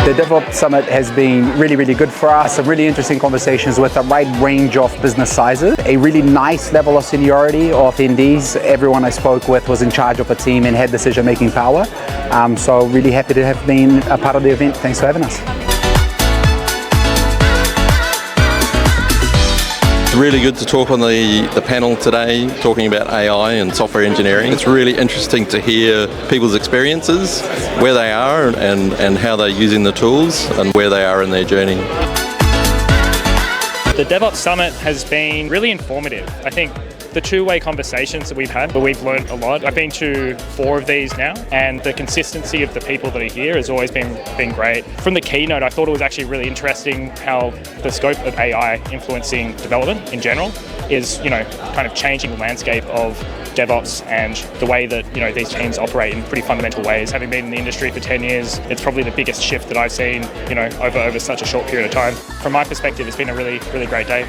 The DevOps Summit has been really, really good for us. Some really interesting conversations with a wide range of business sizes. A really nice level of seniority of NDs. Everyone I spoke with was in charge of a team and had decision-making power. So really happy to have been a part of the event. Thanks for having us. Really good to talk on the panel today, talking about AI and software engineering. It's really interesting to hear people's experiences, where they are and how they're using the tools and where they are in their journey. The DevOps Summit has been really informative. I think the two-way conversations that we've had, we've learned a lot. I've been to 4 of these now, and the consistency of the people that are here has always been great. From the keynote, I thought it was actually really interesting how the scope of AI influencing development in general is, kind of changing the landscape of DevOps and the way that, these teams operate in pretty fundamental ways. Having been in the industry for 10 years, it's probably the biggest shift that I've seen, over such a short period of time. From my perspective, it's been a really, really great day.